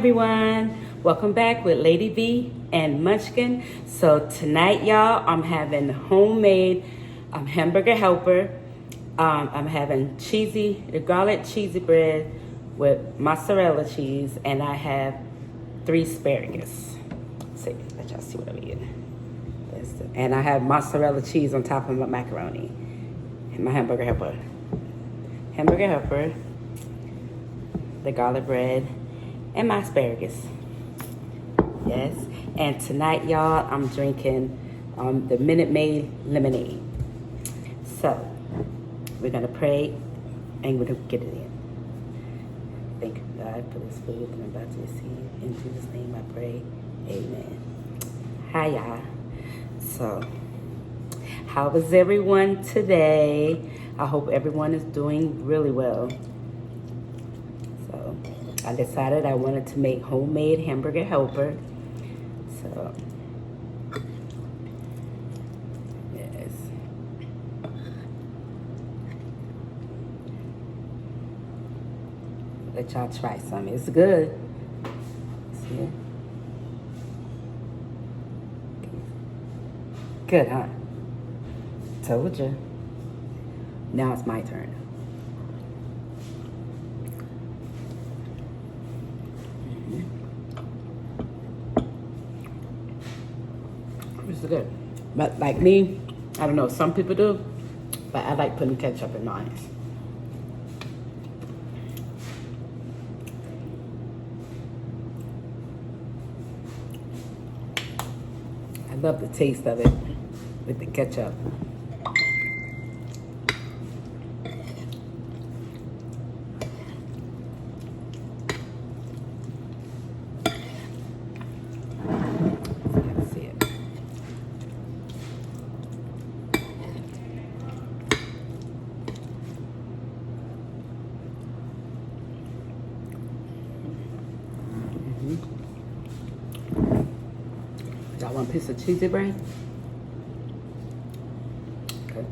everyone, welcome back with Lady V and Munchkin. So tonight, y'all, I'm having homemade hamburger helper. I'm having garlic cheesy bread with mozzarella cheese, and I have 3 asparagus. Let's see, let y'all see what I'm eating. And I have mozzarella cheese on top of my macaroni and my hamburger helper. The garlic bread, and my asparagus. Yes, and tonight, y'all, I'm drinking the Minute Maid lemonade. So, we're gonna pray, and we're gonna get it in. Thank you, God, for this food that I'm about to receive. In Jesus' name I pray, amen. Hi, y'all. So, how is everyone today? I hope everyone is doing really well. So, I decided I wanted to make homemade hamburger helper. So, yes. Let y'all try some. It's good. See? Good, huh? Told you. Now it's my turn. It's good. But like me, I don't know, some people do, but I like putting ketchup in mine. I love the taste of it with the ketchup. Y'all want a piece of cheesy bread? Okay.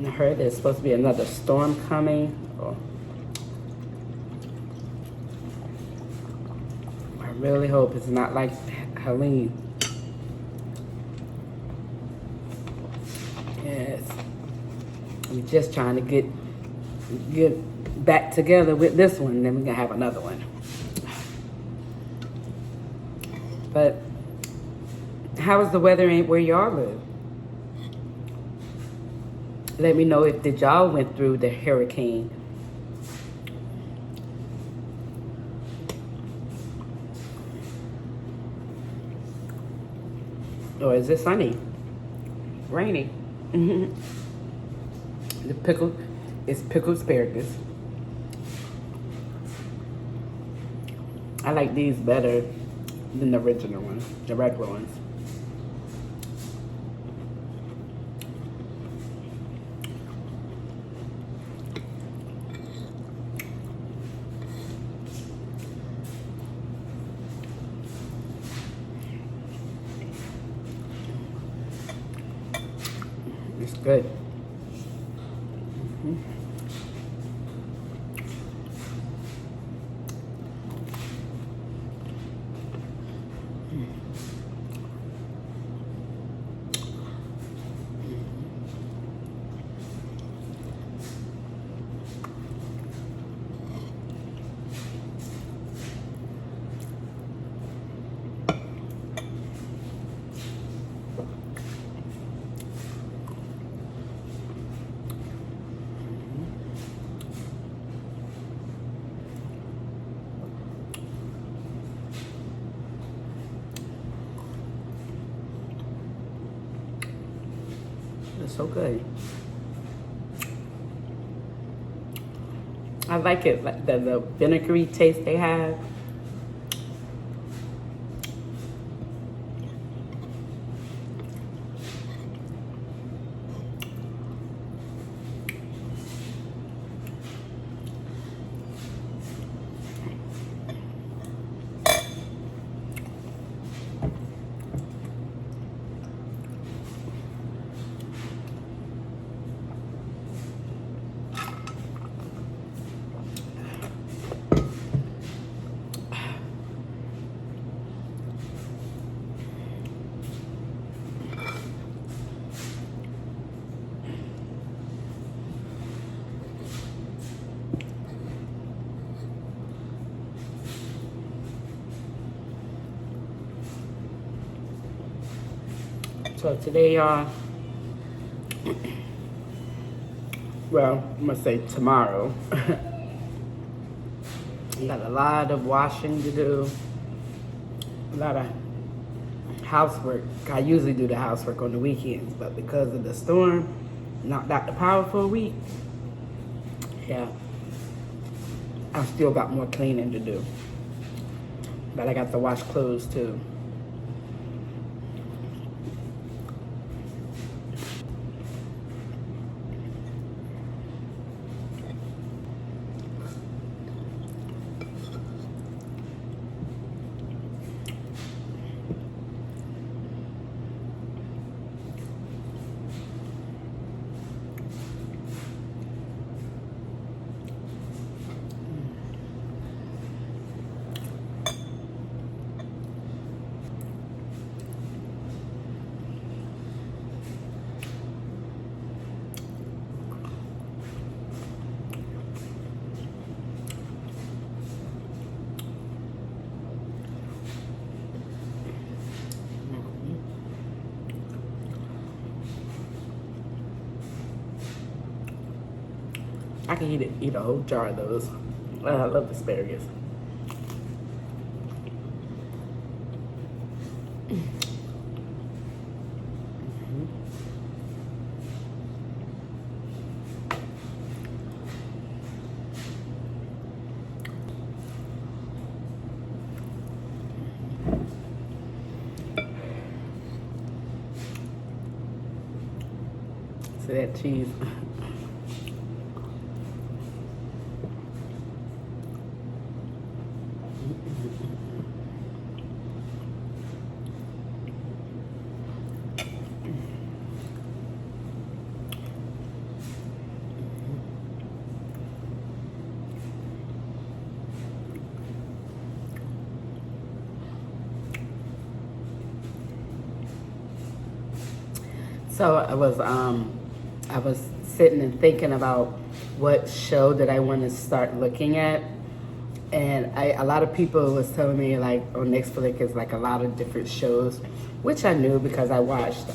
I heard there's supposed to be another storm coming. Oh. I really hope it's not like Helene. Yes, I'm just trying to get back together with this one, then we're gonna have another one. But how is the weather where y'all live? Let me know if y'all went through the hurricane. Or is it sunny? Rainy? The pickled asparagus. I like these better than the original ones, the regular ones. It's good. It's so good. I like it, like the vinegary taste they have. So today, y'all, well, I'm gonna say tomorrow. Got a lot of washing to do, a lot of housework. I usually do the housework on the weekends, but because of the storm, knocked out the power for a week. Yeah, I still got more cleaning to do, but I got to wash clothes too. I can eat a whole jar of those. I love asparagus. See that cheese? So I was sitting and thinking about what show that I want to start looking at, and a lot of people was telling me like on Netflix is like a lot of different shows, which I knew because I watched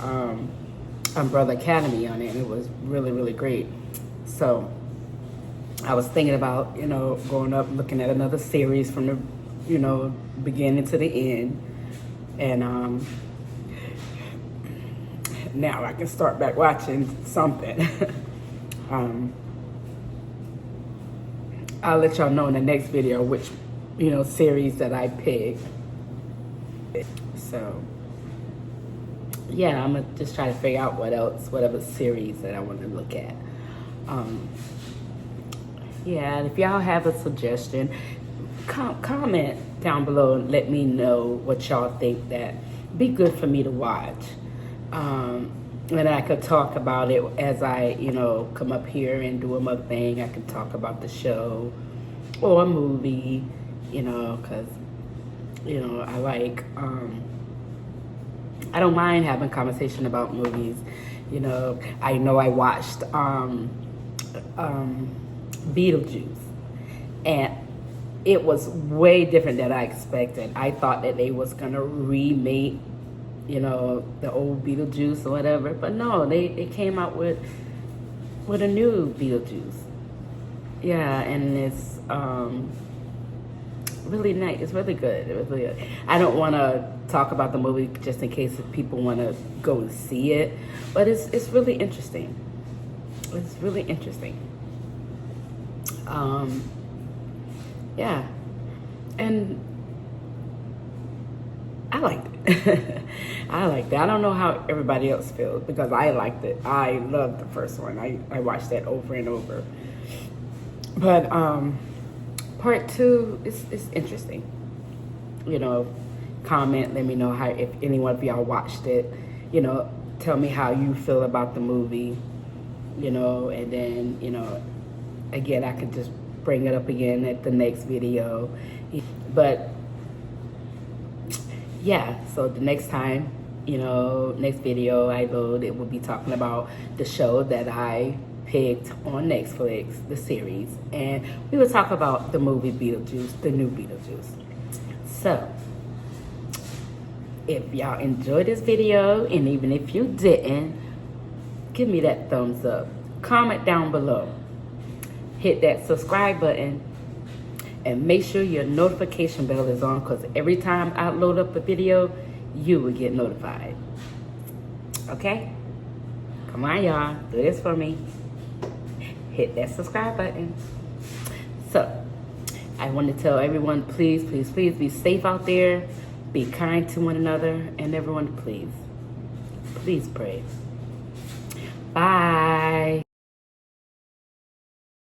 Umbrella Academy on it, and it was really great. So I was thinking about going up looking at another series from the beginning to the end, and now I can start back watching something. I'll let y'all know in the next video which series that I picked. So yeah, I'm gonna just try to figure out whatever series that I want to look at. Yeah, and if y'all have a suggestion, comment down below and let me know what y'all think that be good for me to watch. And I could talk about it as I, come up here and do a mukbang. I could talk about the show or a movie, because, I like, I don't mind having conversation about movies. I know I watched Beetlejuice, and it was way different than I expected. I thought that they was gonna remake the old Beetlejuice or whatever, but no, they came out with a new Beetlejuice. Yeah, and it's really nice. It's really good. It was really good. I don't want to talk about the movie just in case if people want to go and see it, but it's really interesting. It's really interesting. Yeah, and I liked it. I liked it. I don't know how everybody else feels because I liked it. I loved the first one. I watched that over and over. But part two is interesting. Comment, let me know how if any one of y'all watched it. Tell me how you feel about the movie. And then again, I could just bring it up again at the next video. But yeah, so the next time, next video I load, it will be talking about the show that I picked on Netflix, the series, and we will talk about the movie Beetlejuice, the new Beetlejuice. So If y'all enjoyed this video, and even if you didn't, give me that thumbs up. Comment down below. Hit that subscribe button. And make sure your notification bell is on, because every time I load up a video, you will get notified. Okay? Come on, y'all. Do this for me. Hit that subscribe button. So, I want to tell everyone, please, please, please be safe out there. Be kind to one another. And everyone, please, please pray. Bye.